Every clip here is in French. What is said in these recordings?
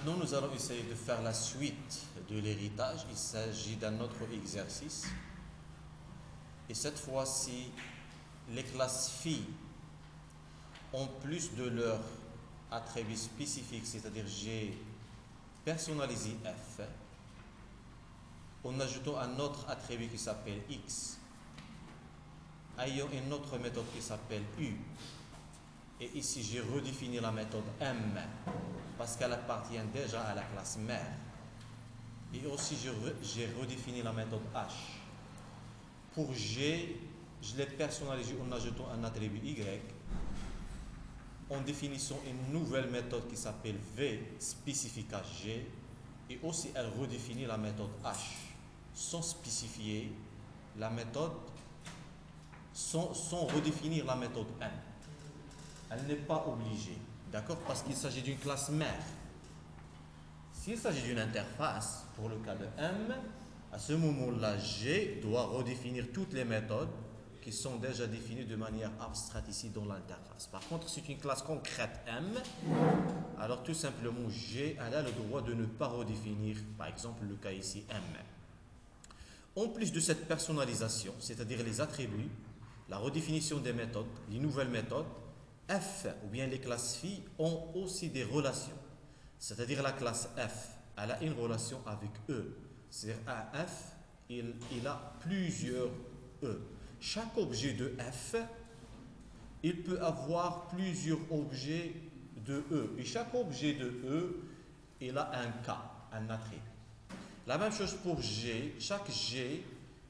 Maintenant, nous allons essayer de faire la suite de l'héritage. Il s'agit d'un autre exercice. Et cette fois-ci, les classes phi, en plus de leur attribut spécifique, c'est-à-dire j'ai personnalisé f, en ajoutant un autre attribut qui s'appelle x, ayant une autre méthode qui s'appelle u. Et ici, j'ai redéfini la méthode m parce qu'elle appartient déjà à la classe mère. Et aussi, j'ai redéfini la méthode h. Pour g, je l'ai personnalisé en ajoutant un attribut y, en définissant une nouvelle méthode qui s'appelle v spécifique à g. Et aussi, elle redéfinit la méthode h sans spécifier la méthode, sans redéfinir la méthode m. Elle n'est pas obligée, d'accord, parce qu'il s'agit d'une classe mère. S'il s'agit d'une interface, pour le cas de M, à ce moment-là, G doit redéfinir toutes les méthodes qui sont déjà définies de manière abstraite ici dans l'interface. Par contre, c'est une classe concrète M, alors tout simplement G elle a le droit de ne pas redéfinir, par exemple le cas ici M. En plus de cette personnalisation, c'est-à-dire les attributs, la redéfinition des méthodes, les nouvelles méthodes, F ou bien les classes phi ont aussi des relations. C'est-à-dire la classe F, elle a une relation avec E. C'est-à-dire à F, il a plusieurs E. Chaque objet de F, il peut avoir plusieurs objets de E. Et chaque objet de E, il a un K, un attribut. La même chose pour G. Chaque G,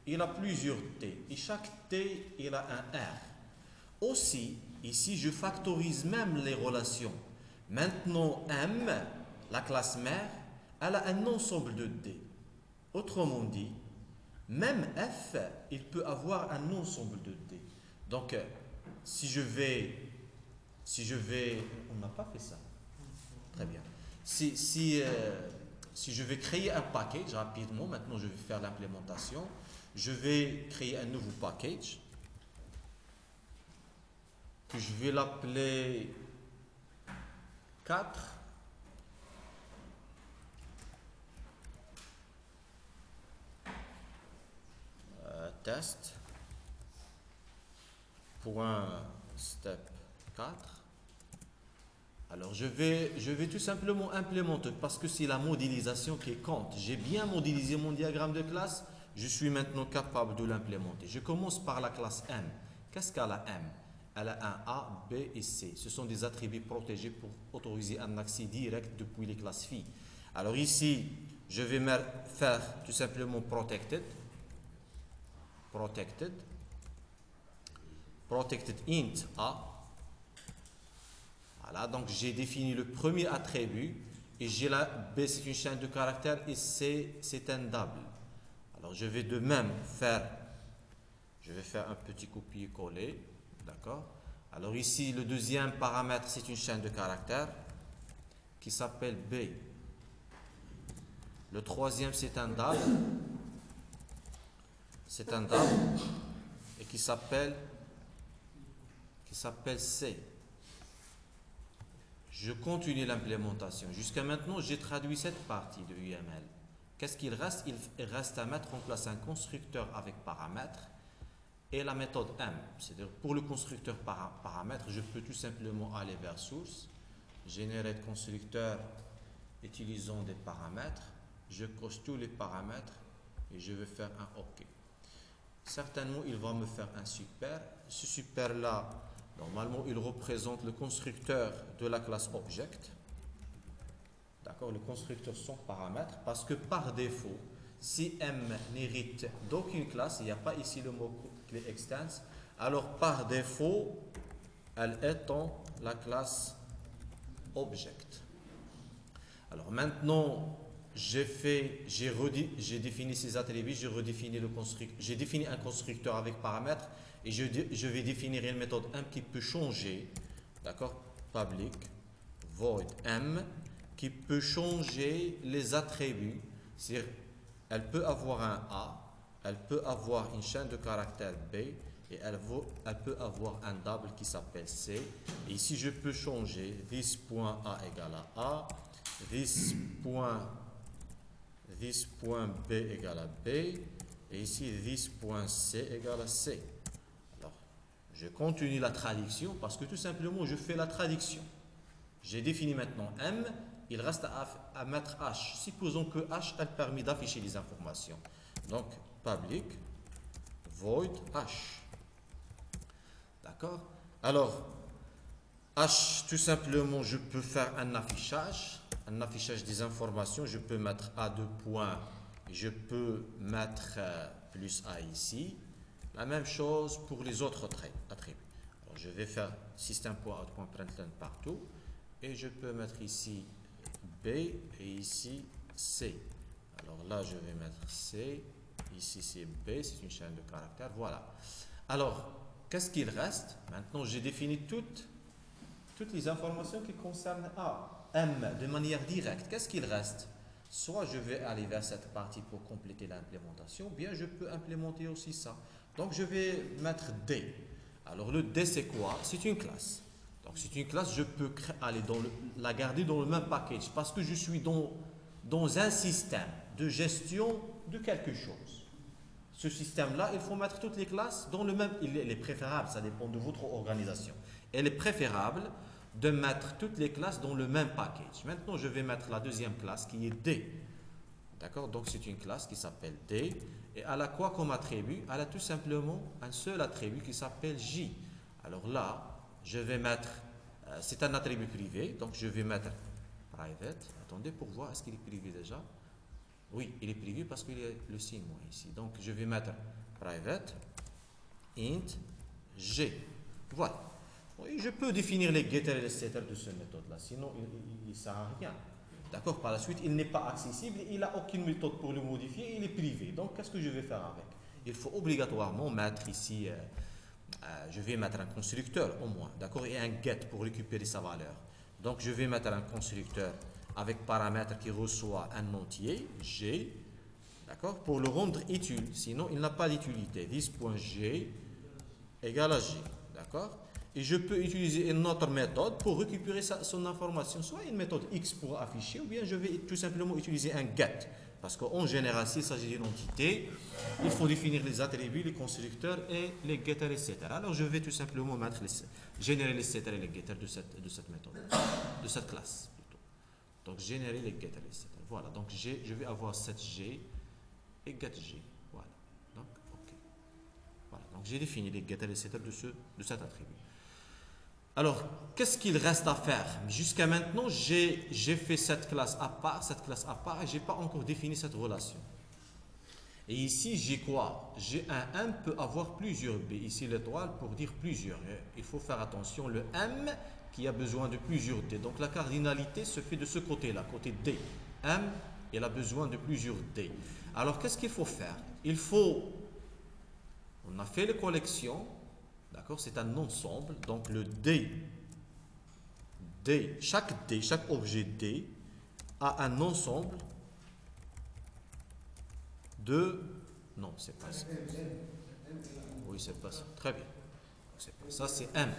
il a plusieurs T. Et chaque T, il a un R. Aussi, ici, je factorise même les relations. Maintenant, M, la classe mère, elle a un ensemble de D. Autrement dit, même F, il peut avoir un ensemble de D. Donc, si je vais, on n'a pas fait ça. Très bien. Si je vais créer un package rapidement, maintenant je vais faire l'implémentation. Je vais créer un nouveau package. Je vais l'appeler 4 test point step 4. Alors je vais tout simplement implémenter parce que c'est la modélisation qui compte. J'ai bien modélisé mon diagramme de classe, je suis maintenant capable de l'implémenter. Je commence par la classe M. Qu'est-ce qu'elle a M? Elle a un A, B et C. Ce sont des attributs protégés pour autoriser un accès direct depuis les classes phi. Alors ici, je vais faire tout simplement protected int A. Voilà, donc j'ai défini le premier attribut et j'ai la B, c'est une chaîne de caractères et C, c'est un double. Alors je vais de même faire un petit copier-coller. D'accord? Alors ici, le deuxième paramètre, c'est une chaîne de caractères qui s'appelle B. Le troisième, c'est un double. C'est un double et qui s'appelle C. Je continue l'implémentation. Jusqu'à maintenant, j'ai traduit cette partie de UML. Qu'est-ce qu'il reste? Il reste à mettre en place un constructeur avec paramètres et la méthode M. C'est-à-dire pour le constructeur paramètre, je peux tout simplement aller vers source, générer constructeur utilisant des paramètres. Je coche tous les paramètres et je vais faire un OK. Certainement, il va me faire un super. Ce super-là, normalement, il représente le constructeur de la classe object. D'accord, le constructeur sans paramètre, parce que par défaut, si M n'hérite d'aucune classe, il n'y a pas ici le mot-clé extends, alors par défaut, elle est dans la classe object. Alors maintenant, j'ai défini ces attributs, j'ai défini un constructeur avec paramètres et je vais définir une méthode M qui peut changer, d'accord, public void M, qui peut changer les attributs, c'est-à-dire elle peut avoir un A, elle peut avoir une chaîne de caractères B et elle peut avoir un double qui s'appelle C. Et ici, je peux changer this.A égale à A, this.b égale à B, et ici this.c égale à C. Alors, je continue la traduction parce que tout simplement je fais la traduction. J'ai défini maintenant M, il reste à mettre H. Supposons que H a permis d'afficher les informations. Donc, public void H. D'accord? Alors, H, tout simplement, je peux faire un affichage des informations. Je peux mettre A2 points, je peux mettre plus A ici. La même chose pour les autres attributs. Alors, je vais faire system.out.println partout et je peux mettre ici B et ici C. Alors là, je vais mettre C. Ici, c'est B, c'est une chaîne de caractères. Voilà. Alors, qu'est-ce qu'il reste? Maintenant, j'ai défini toutes les informations qui concernent A. M, de manière directe. Qu'est-ce qu'il reste? Soit je vais aller vers cette partie pour compléter l'implémentation, ou bien je peux implémenter aussi ça. Donc, je vais mettre D. Alors, le D, c'est quoi? C'est une classe. Donc, c'est une classe, je peux aller la garder dans le même package parce que je suis dans un système de gestion de quelque chose. Ce système-là, il faut mettre toutes les classes dans le même. Il est préférable, ça dépend de votre organisation. Il est préférable de mettre toutes les classes dans le même package. Maintenant, je vais mettre la deuxième classe qui est D. D'accord? Donc, c'est une classe qui s'appelle D. Et elle a quoi comme attribut? Elle a tout simplement un seul attribut qui s'appelle J. Alors là, je vais mettre, c'est un attribut privé, donc je vais mettre private. Attendez pour voir, est-ce qu'il est privé déjà? Oui, il est privé parce qu'il y a le signe moi ici. Donc je vais mettre private int G. Voilà. Oui, je peux définir les getters et les setters de cette méthode-là, sinon il ne sert à rien. D'accord? Par la suite, il n'est pas accessible, il n'a aucune méthode pour le modifier, il est privé. Donc qu'est-ce que je vais faire avec? Il faut obligatoirement mettre ici, je vais mettre un constructeur au moins, d'accord? Et un get pour récupérer sa valeur. Donc je vais mettre un constructeur avec paramètre qui reçoit un entier, G, d'accord, pour le rendre utile, sinon il n'a pas d'utilité. This.g égale à G, d'accord? Et je peux utiliser une autre méthode pour récupérer son information, soit une méthode X pour afficher, ou bien je vais tout simplement utiliser un get. Parce qu'en général, s'il s'agit d'une entité, il faut définir les attributs, les constructeurs et les getters, etc. Alors je vais tout simplement générer les setters et les getters de cette méthode, de cette classe. Donc, générer les getters, etc. Voilà, donc je vais avoir cette G et getG. Voilà, donc, OK. Voilà, donc j'ai défini les getters, etc. de cet attribut. Alors, qu'est-ce qu'il reste à faire? Jusqu'à maintenant, j'ai fait cette classe à part, et je n'ai pas encore défini cette relation. Et ici, j'ai quoi? J'ai un M peut avoir plusieurs B. Ici, l'étoile pour dire plusieurs. Il faut faire attention, le M qui a besoin de plusieurs D. Donc la cardinalité se fait de ce côté-là, côté D. M, il a besoin de plusieurs D. Alors qu'est-ce qu'il faut faire? On a fait les collections, d'accord? C'est un ensemble. Donc le D, chaque objet D a un ensemble de... Non, c'est pas ça. Oui, c'est pas ça. Très bien. Ça, c'est M.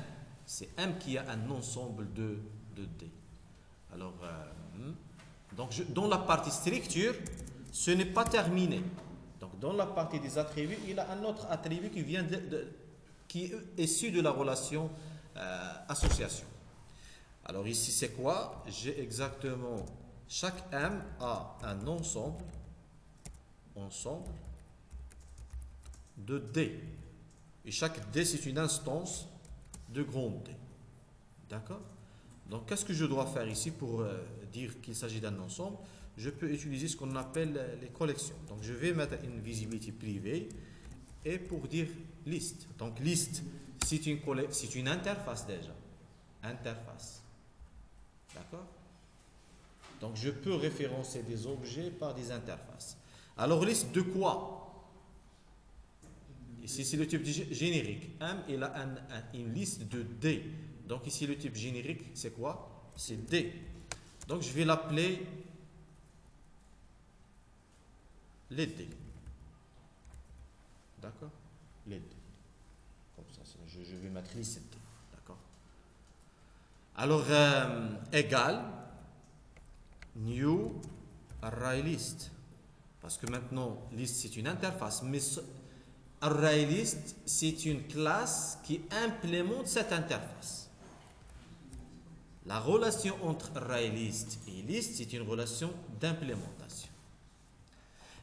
C'est M qui a un ensemble de D. Alors, donc dans la partie structure, ce n'est pas terminé. Donc, dans la partie des attributs, il a un autre attribut qui vient qui est issu de la relation association. Alors ici, c'est quoi? J'ai exactement, chaque M a un ensemble de D. Et chaque D, c'est une instance de grand D. D'accord? Donc, qu'est-ce que je dois faire ici pour dire qu'il s'agit d'un ensemble? Je peux utiliser ce qu'on appelle les collections. Donc, je vais mettre une visibilité privée et pour dire liste. Donc, liste, c'est une interface déjà. Interface. D'accord? Donc, je peux référencer des objets par des interfaces. Alors, liste de quoi? Ici, c'est le type générique. M, il a une liste de D. Donc, ici, le type générique, c'est quoi? C'est D. Donc, je vais l'appeler les D. D'accord? Les D. Comme ça, je vais mettre liste D. D'accord? Alors, égal. new array list. Parce que maintenant, list c'est une interface, mais array list c'est une classe qui implémente cette interface. La relation entre array list et list, c'est une relation d'implémentation.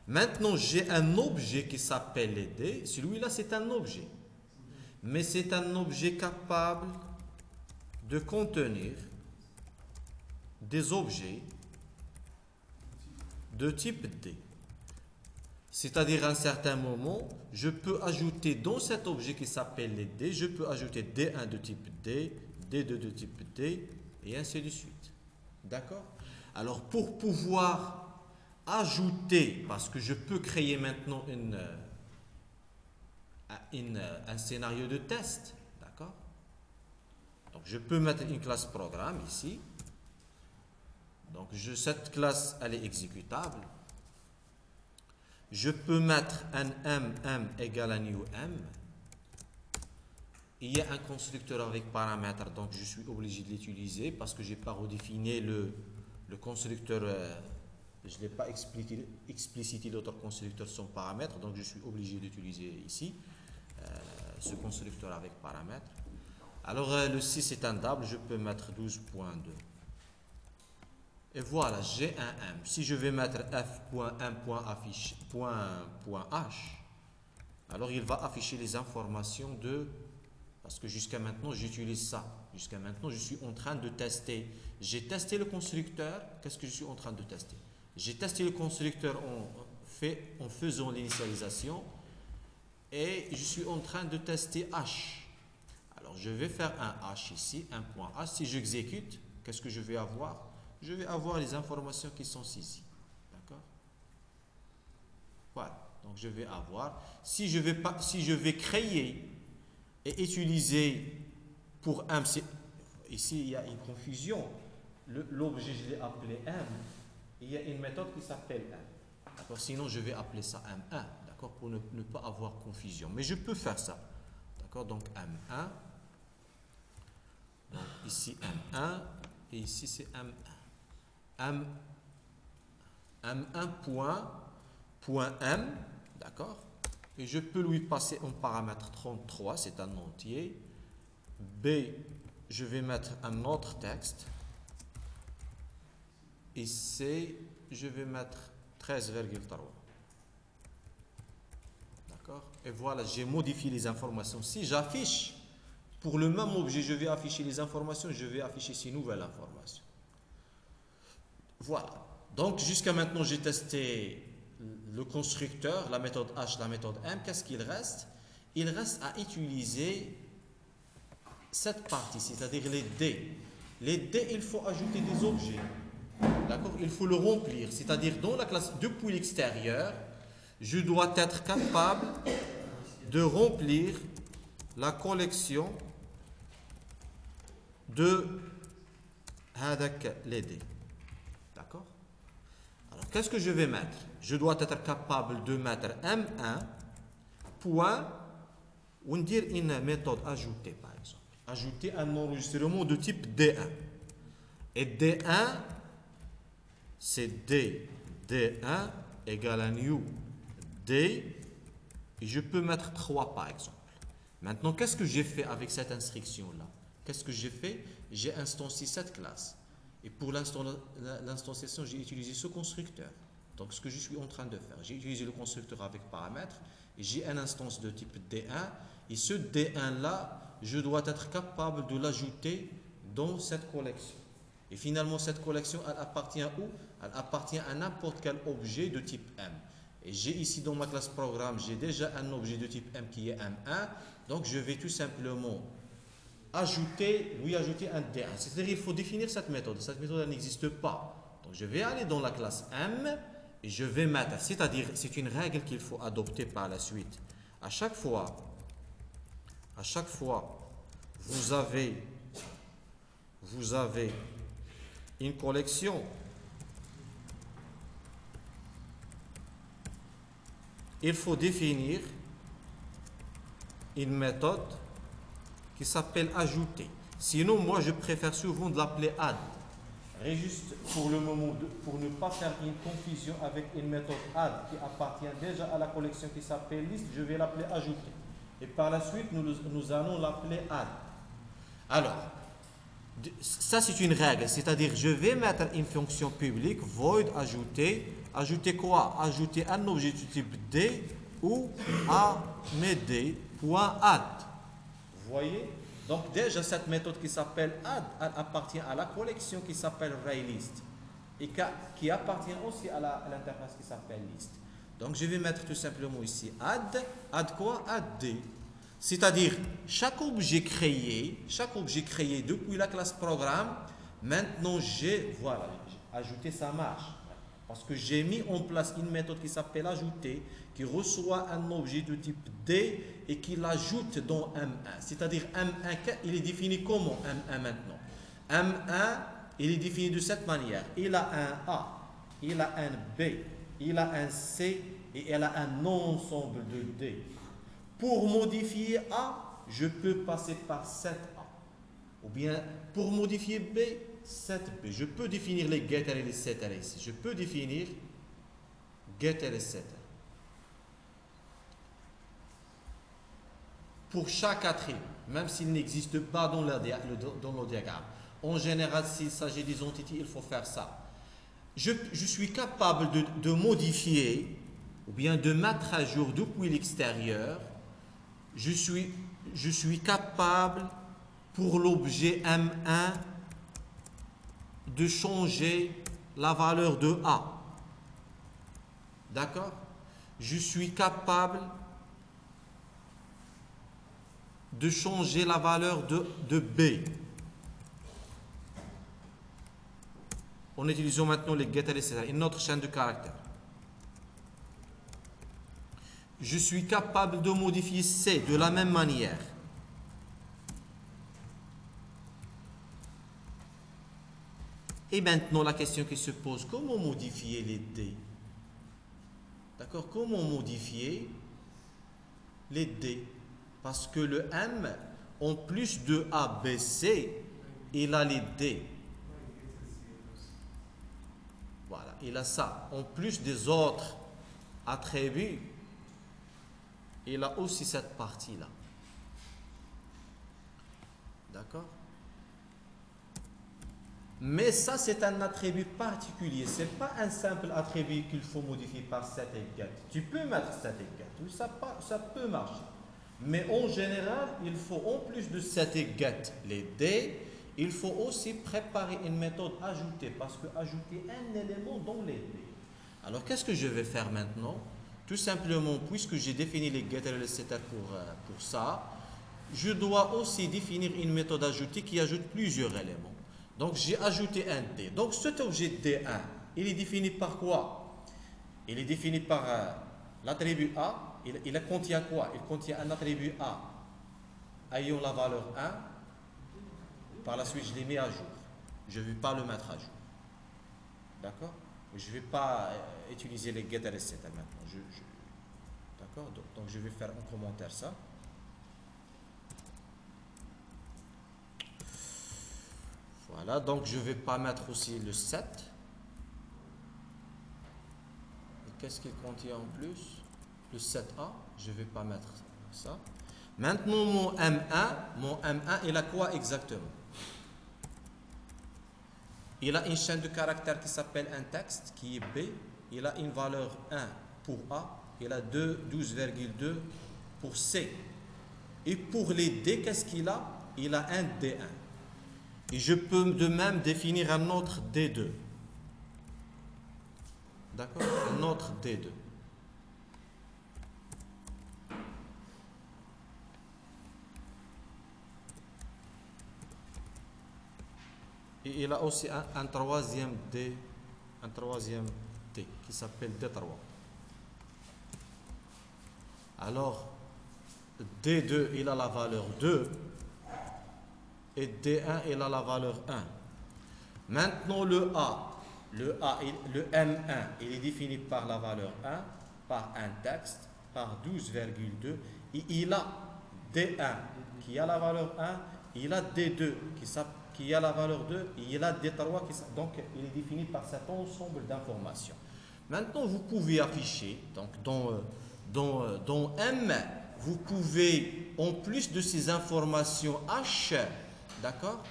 Maintenant, j'ai un objet qui s'appelle id. Celui-là, c'est un objet. Mais c'est un objet capable de contenir des objets de type D. C'est-à-dire, à un certain moment, je peux ajouter dans cet objet qui s'appelle D, je peux ajouter D1 de type D, D2 de type D, et ainsi de suite. D'accord? Alors, pour pouvoir ajouter, parce que je peux créer maintenant un scénario de test, d'accord? Donc, je peux mettre une classe programme ici. Donc, cette classe, elle est exécutable. Je peux mettre un m égale à new m. Il y a un constructeur avec paramètres, donc je suis obligé de l'utiliser parce que je n'ai pas redéfini le constructeur, je n'ai pas explicité l'autre constructeur sans paramètres, donc je suis obligé d'utiliser ici ce constructeur avec paramètres. Alors le 6 est un double, je peux mettre 12.2. Et voilà, j'ai un m. Si je vais mettre f.m.affiche.h, alors il va afficher les informations de... Parce que jusqu'à maintenant, j'utilise ça. Jusqu'à maintenant, je suis en train de tester. J'ai testé le constructeur. Qu'est-ce que je suis en train de tester? J'ai testé le constructeur en faisant l'initialisation. Et je suis en train de tester H. Alors, je vais faire un H ici, un point H. Si j'exécute, qu'est-ce que je vais avoir? Je vais avoir les informations qui sont ici. D'accord? Voilà. Donc, je vais avoir... Si je vais créer... et utiliser pour M, ici il y a une confusion, l'objet je l'ai appelé M, il y a une méthode qui s'appelle M, d'accord? Sinon je vais appeler ça M1, d'accord, pour ne pas avoir confusion, mais je peux faire ça, d'accord? Donc M1, donc ici M1 et ici c'est M1, M1 point M, d'accord? Et je peux lui passer un paramètre 33, c'est un entier. B, je vais mettre un autre texte. Et C, je vais mettre 13,3. D'accord? Et voilà, j'ai modifié les informations. Si j'affiche, pour le même objet, je vais afficher les informations, je vais afficher ces nouvelles informations. Voilà. Donc, jusqu'à maintenant, j'ai testé le constructeur, la méthode H, la méthode M. Qu'est-ce qu'il reste? Il reste à utiliser cette partie, c'est-à-dire les D. Les D, il faut ajouter des objets. D'accord? Il faut le remplir. C'est-à-dire, dans la classe depuis l'extérieur, je dois être capable de remplir la collection de les D. D'accord? Alors, qu'est-ce que je vais mettre? Je dois être capable de mettre M1 point, on dit une méthode ajoutée par exemple. Ajouter un enregistrement de type D1. Et D1, c'est D1 égale à new D. Et je peux mettre 3 par exemple. Maintenant, qu'est-ce que j'ai fait avec cette instruction-là? Qu'est-ce que j'ai fait? J'ai instancié cette classe. Et pour l'instanciation, j'ai utilisé ce constructeur. Donc, ce que je suis en train de faire, j'ai utilisé le constructeur avec paramètres et j'ai une instance de type D1. Et ce D1-là, je dois être capable de l'ajouter dans cette collection. Et finalement, cette collection, elle appartient où? Elle appartient à n'importe quel objet de type M. Et j'ai ici dans ma classe programme, j'ai déjà un objet de type M qui est M1. Donc, je vais tout simplement lui ajouter un D1. C'est-à-dire qu'il faut définir cette méthode. Cette méthode, elle n'existe pas. Donc, je vais aller dans la classe M et je vais mettre, c'est-à-dire, c'est une règle qu'il faut adopter par la suite. À chaque fois, vous avez une collection, il faut définir une méthode qui s'appelle ajouter. Sinon, moi, je préfère souvent de l'appeler add. Et juste pour le moment, pour ne pas faire une confusion avec une méthode add qui appartient déjà à la collection qui s'appelle liste, je vais l'appeler ajouter. Et par la suite, nous allons l'appeler add. Alors, ça c'est une règle, c'est-à-dire je vais mettre une fonction publique, void ajouter. Ajouter quoi? Ajouter un objet du type D ou add.add. Vous voyez? Donc déjà cette méthode qui s'appelle add, elle appartient à la collection qui s'appelle arraylist et qui appartient aussi à l'interface qui s'appelle list. Donc je vais mettre tout simplement ici add quoi? Add D. C'est-à-dire chaque objet créé depuis la classe programme, maintenant voilà, ajouter ça marche. Parce que j'ai mis en place une méthode qui s'appelle ajouter, qui reçoit un objet de type D et qui l'ajoute dans M1. C'est-à-dire M1, il est défini comment M1 maintenant? M1, il est défini de cette manière. Il a un A, il a un B, il a un C et il a un ensemble de D. Pour modifier A, je peux passer par 7A. Ou bien pour modifier B, 7B. Je peux définir les getters et les setters ici. Je peux définir getter et setter. Pour chaque attribut, même s'il n'existe pas dans le diagramme. En général, s'il s'agit des entités, il faut faire ça. Je suis capable de modifier ou bien de mettre à jour depuis l'extérieur. Je suis capable pour l'objet M1 de changer la valeur de A. D'accord? Je suis capable de changer la valeur de B. En utilisant maintenant les getters, etc. Une autre chaîne de caractères. Je suis capable de modifier C de la même manière. Et maintenant, la question qui se pose, comment modifier les D? D'accord? Comment modifier les D? Parce que le M, en plus de A, B, C, il a les D. Voilà, il a ça. En plus des autres attributs, il a aussi cette partie-là. D'accord? Mais ça, c'est un attribut particulier. Ce n'est pas un simple attribut qu'il faut modifier par set et get. Tu peux mettre set et get. Oui, ça peut marcher. Mais en général, il faut en plus de set et get les D, il faut aussi préparer une méthode ajoutée. Parce que ajouter un élément dans les D. Alors, qu'est-ce que je vais faire maintenant? Tout simplement, puisque j'ai défini les getters et les setters pour ça, je dois aussi définir une méthode ajoutée qui ajoute plusieurs éléments. Donc, j'ai ajouté un D. Donc, cet objet D1, il est défini par quoi? Il est défini par l'attribut A. Il contient quoi? Il contient un attribut A ayant la valeur 1. Par la suite, je l'ai mis à jour. Je ne vais pas le mettre à jour. D'accord? Je ne vais pas utiliser les getters et setters maintenant. D'accord? Donc, je vais faire en commentaire ça. Voilà, donc je ne vais pas mettre aussi le 7. Et qu'est-ce qu'il contient en plus? Le 7A, je ne vais pas mettre ça. Maintenant, mon M1, il a quoi exactement? Il a une chaîne de caractères qui s'appelle un texte, qui est B. Il a une valeur 1 pour A. Il a 12,2 pour C. Et pour les D, qu'est-ce qu'il a? Il a un D1. Et je peux de même définir un autre D2. D'accord? Un autre D2. Et il a aussi un troisième D, qui s'appelle D3. Alors, D2, il a la valeur 2. Et D1, il a la valeur 1. Maintenant, le M1, il est défini par la valeur 1, par un texte, par 12,2. Et il a D1 qui a la valeur 1, il a D2 qui a la valeur 2, il y a des 3 donc il est défini par cet ensemble d'informations. Maintenant, vous pouvez afficher, donc dans M, vous pouvez, en plus de ces informations H, d'accord,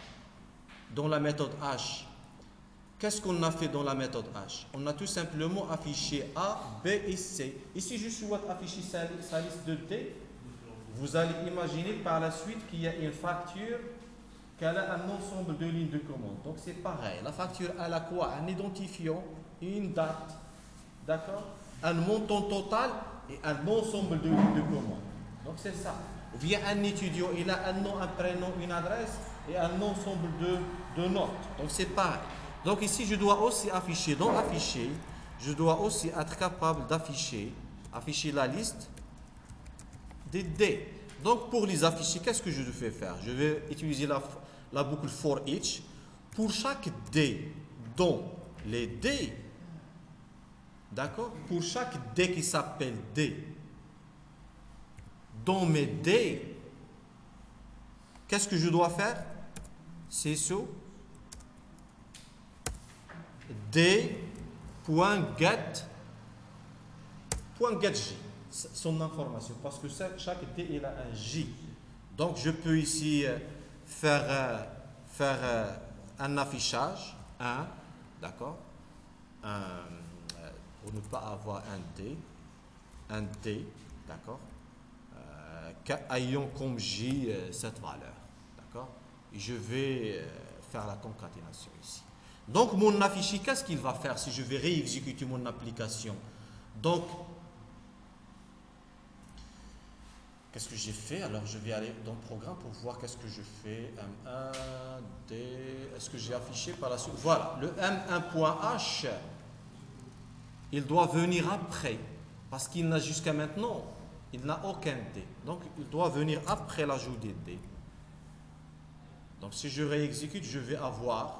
dans la méthode H, qu'est-ce qu'on a fait dans la méthode H? On a tout simplement affiché A, B et C. Et si je souhaite afficher sa liste de D, vous allez imaginer par la suite qu'il y a une facture qu'elle a un ensemble de lignes de commande. Donc c'est pareil. La facture, elle a quoi? Un identifiant et une date. D'accord? Un montant total et un ensemble de lignes de commande. Donc c'est ça. Ou bien un étudiant, il a un nom, un prénom, une adresse et un ensemble de notes. Donc c'est pareil. Donc ici, je dois aussi afficher, dans afficher, je dois aussi être capable d'afficher la liste des D. Donc pour les afficher, qu'est-ce que je vais faire? Je vais utiliser la boucle for each. Pour chaque D dont les D, d'accord? Pour chaque D qui s'appelle D, dans mes D, qu'est-ce que je dois faire? C'est ça. D.get J, son information, parce que chaque D il a un J. Donc je peux ici faire un affichage, d'accord, pour ne pas avoir un D, d'accord, ayant comme J cette valeur, d'accord. Et je vais faire la concaténation ici. Donc mon affiché, qu'est-ce qu'il va faire si je vais réexécuter mon application? Donc, qu'est-ce que j'ai fait? Alors je vais aller dans le programme pour voir qu'est-ce que je fais. M1, D, est-ce que j'ai affiché par la suite? Voilà, le M1.H, il doit venir après, parce qu'il n'a jusqu'à maintenant, il n'a aucun D. Donc il doit venir après l'ajout des D. Donc si je réexécute, je vais avoir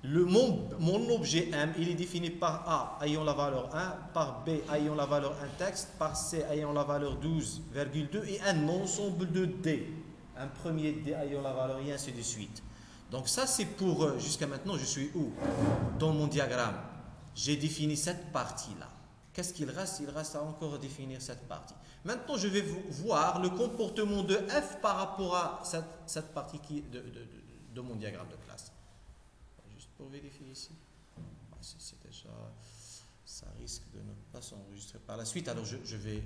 mon objet M, il est défini par A ayant la valeur 1, par B ayant la valeur 1 texte, par C ayant la valeur 12,2 et un ensemble de D. Un premier D ayant la valeur et ainsi de suite. Donc ça c'est pour, jusqu'à maintenant je suis où? Dans mon diagramme. J'ai défini cette partie-là. Qu'est-ce qu'il reste? Il reste à encore définir cette partie. Maintenant je vais voir le comportement de F par rapport à cette partie de mon diagramme de classe. Juste pour vérifier ici. C'est déjà, ça risque de ne pas s'enregistrer par la suite. Alors je vais